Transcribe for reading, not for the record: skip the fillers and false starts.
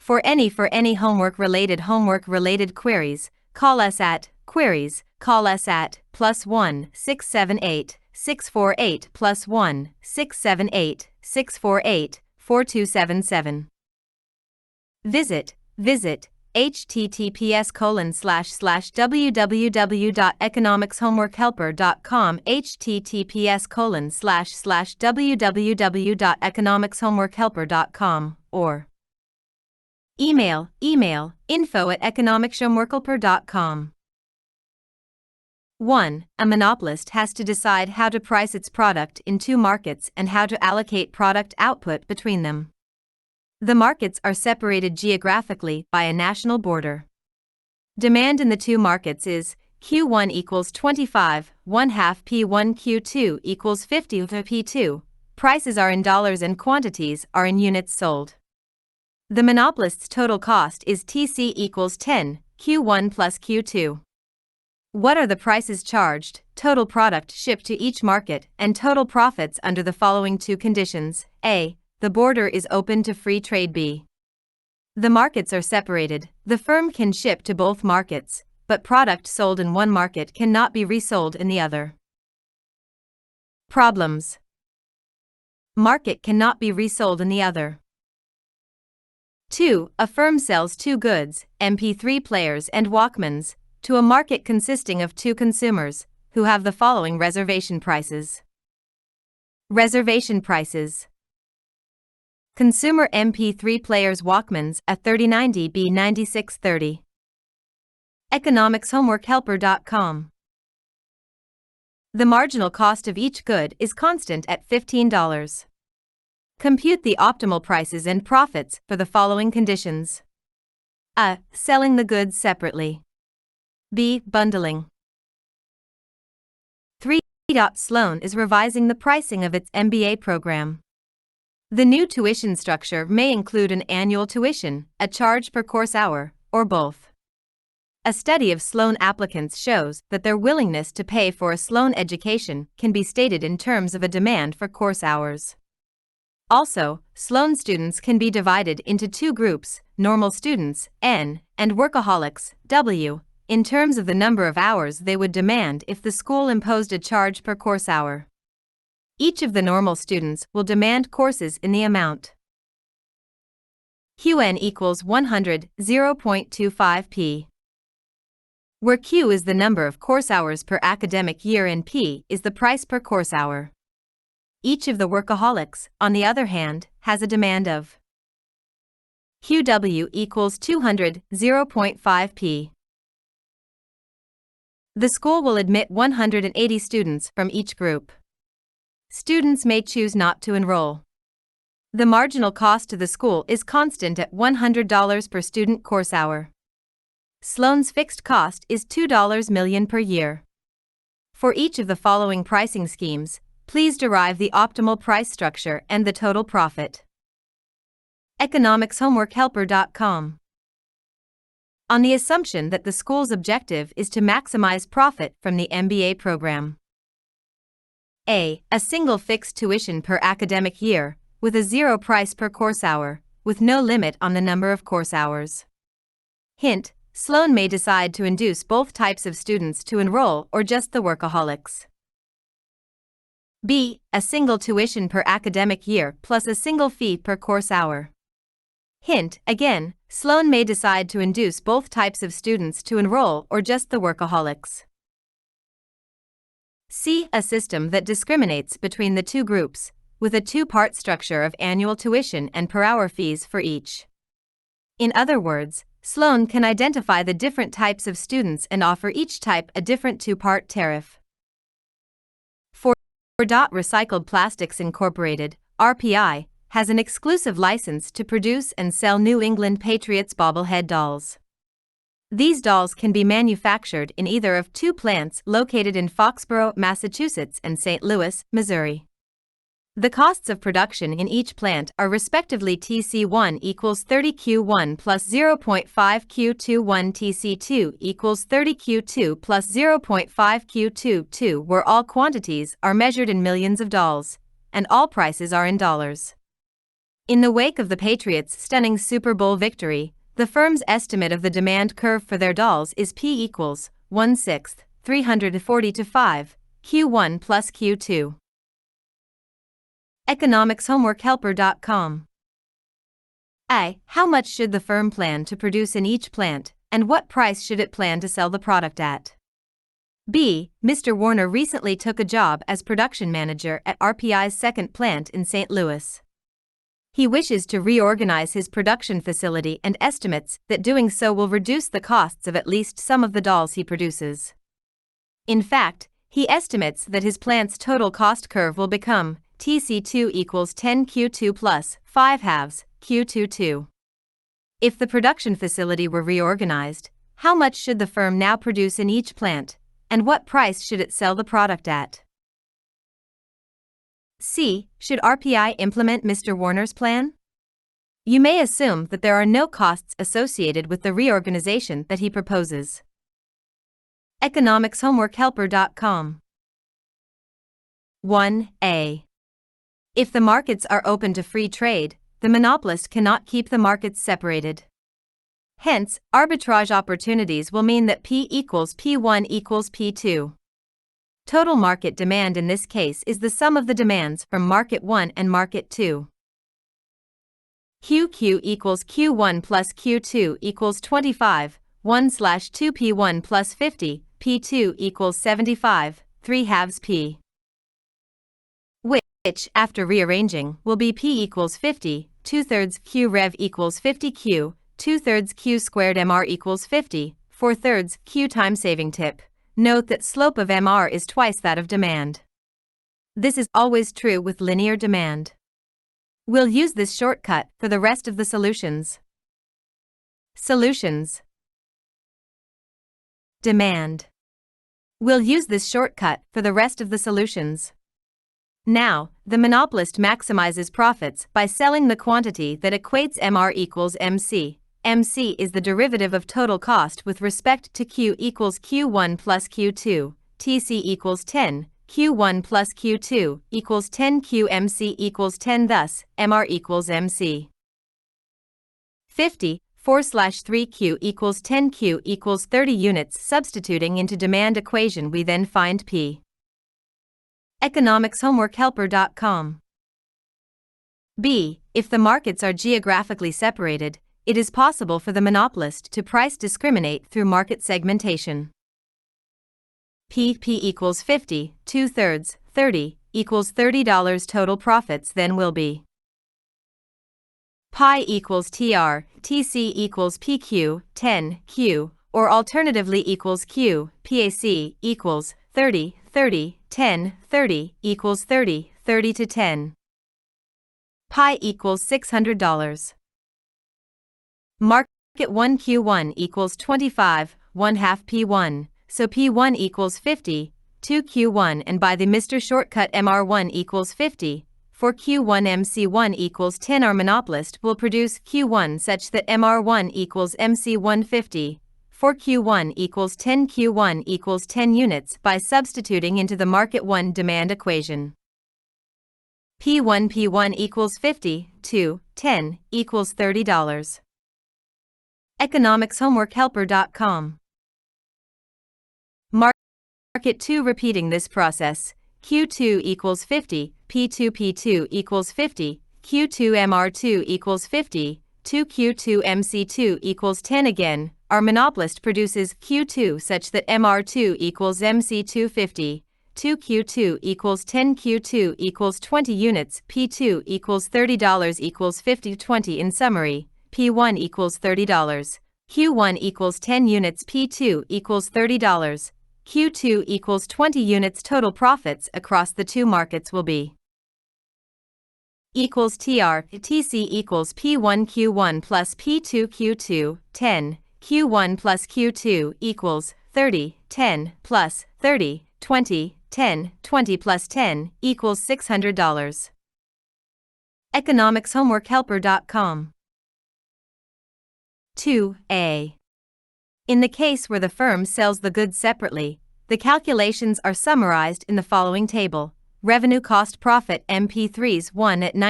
For any homework-related queries, call us at +1 678 648 +1 678 648 4277. Visit https://www.economicshomeworkhelper.com https://www.economicshomeworkhelper.com or email info@economicshomeworkhelper.com. 1. A monopolist has to decide how to price its product in two markets and how to allocate product output between them. The markets are separated geographically by a national border. Demand in the two markets is Q1 equals 25, 1/2 P1 Q2 equals 50 P2. Prices are in dollars and quantities are in units sold. The monopolist's total cost is TC equals 10, Q1 plus Q2. What are the prices charged, total product shipped to each market, and total profits under the following two conditions? A. The border is open to free trade. B. The markets are separated. The firm can ship to both markets, but product sold in one market cannot be resold in the other. Problems. Market cannot be resold in the other. 2. A firm sells two goods, MP3 players and Walkmans, to a market consisting of two consumers, who have the following reservation prices. Reservation prices. Consumer MP3 players Walkmans at $30.90 B $96.30. Economicshomeworkhelper.com. The marginal cost of each good is constant at $15. Compute the optimal prices and profits for the following conditions. A. Selling the goods separately. B. Bundling. 3. Sloan is revising the pricing of its MBA program. The new tuition structure may include an annual tuition, a charge per course hour, or both. A study of Sloan applicants shows that their willingness to pay for a Sloan education can be stated in terms of a demand for course hours. Also, Sloan students can be divided into two groups, normal students, N, and workaholics, W, in terms of the number of hours they would demand if the school imposed a charge per course hour. Each of the normal students will demand courses in the amount QN equals 100, 0.25 P, where Q is the number of course hours per academic year and P is the price per course hour. Each of the workaholics, on the other hand, has a demand of QW equals 200, 0.5 P. The school will admit 180 students from each group. Students may choose not to enroll. The marginal cost to the school is constant at $100 per student course hour. Sloan's fixed cost is $2 million per year. For each of the following pricing schemes, please derive the optimal price structure and the total profit. Economicshomeworkhelper.com. On the assumption that the school's objective is to maximize profit from the MBA program. A. A single fixed tuition per academic year, with a zero price per course hour, with no limit on the number of course hours. Hint: Sloan may decide to induce both types of students to enroll or just the workaholics. B. A single tuition per academic year plus a single fee per course hour. Hint: again, Sloan may decide to induce both types of students to enroll or just the workaholics. C. A system that discriminates between the two groups, with a two-part structure of annual tuition and per-hour fees for each. In other words, Sloan can identify the different types of students and offer each type a different two-part tariff. For Recycled Plastics Incorporated, RPI, has an exclusive license to produce and sell New England Patriots bobblehead dolls. These dolls can be manufactured in either of two plants located in Foxborough, Massachusetts and St. Louis, Missouri. The costs of production in each plant are respectively TC1 equals 30Q1 plus 0.5Q21 TC2 equals 30Q2 plus 0.5Q22 where all quantities are measured in millions of dolls, and all prices are in dollars. In the wake of the Patriots' stunning Super Bowl victory, the firm's estimate of the demand curve for their dolls is P equals 1/6, 340 to 5, Q1 plus Q2. EconomicsHomeworkHelper.com. A. How much should the firm plan to produce in each plant, and what price should it plan to sell the product at? B. Mr. Warner recently took a job as production manager at RPI's second plant in St. Louis. He wishes to reorganize his production facility and estimates that doing so will reduce the costs of at least some of the dolls he produces. In fact, he estimates that his plant's total cost curve will become TC2 equals 10 Q2 plus 5 halves Q22. If the production facility were reorganized, how much should the firm now produce in each plant, and what price should it sell the product at? C. Should RPI implement Mr. Warner's plan? You may assume that there are no costs associated with the reorganization that he proposes. EconomicsHomeworkHelper.com. 1A. If the markets are open to free trade, the monopolist cannot keep the markets separated. Hence, arbitrage opportunities will mean that P equals P1 equals P2. Total market demand in this case is the sum of the demands from Market 1 and Market 2. QQ equals Q1 plus Q2 equals 25, 1/2P1 plus 50, P2 equals 75, 3 halves P. Which, after rearranging, will be P equals 50, 2/3 Q rev equals 50 Q, 2/3 Q squared MR equals 50, 4/3 Q time saving tip. Note that slope of MR is twice that of demand. This is always true with linear demand. We'll use this shortcut for the rest of the solutions. Solutions. Demand. We'll use this shortcut for the rest of the solutions. Now, the monopolist maximizes profits by selling the quantity that equates MR equals MC. MC is the derivative of total cost with respect to Q equals Q1 plus Q2, TC equals 10, Q1 plus Q2 equals 10 QMC equals 10 thus, MR equals MC. 50, 4/3Q equals 10Q equals 30 units. Substituting into demand equation we then find P. EconomicsHomeworkHelper.com. B. If the markets are geographically separated, it is possible for the monopolist to price discriminate through market segmentation. P equals 50, 2/3, 30, equals $30 total profits then will be pi equals TR, TC equals PQ, 10, Q, or alternatively equals Q, PAC equals 30, 30, 10, 30, equals 30, 30 to 10. Pi equals $600. Market 1 Q1 equals 25, 1/2 P1, so P1 equals 50, 2 Q1 and by the Mr. Shortcut MR1 equals 50, for Q1 MC1 equals 10 our monopolist will produce Q1 such that MR1 equals MC1 50, for Q1 equals 10 Q1 equals 10 units by substituting into the Market 1 demand equation. P1 equals 50, 2, 10, equals $30. EconomicsHomeworkHelper.com. Market 2 repeating this process, Q2 equals 50, P2 equals 50, Q2 MR2 equals 50, 2 Q2 MC2 equals 10 again, our monopolist produces Q2 such that MR2 equals MC2 50, 2 Q2 equals 10 Q2 equals 20 units, P2 equals $30 equals 50 20 in summary, P1 equals $30, Q1 equals 10 units, P2 equals $30, Q2 equals 20 units. Total profits across the two markets will be equals TR, TC equals P1 Q1 plus P2 Q2, 10, Q1 plus Q2 equals 30, 10 plus 30, 20, 10, 20 plus 10 equals $600. EconomicsHomeworkHelper.com. 2a. In the case where the firm sells the goods separately, the calculations are summarized in the following table. Revenue cost profit MP3s 1 at 90.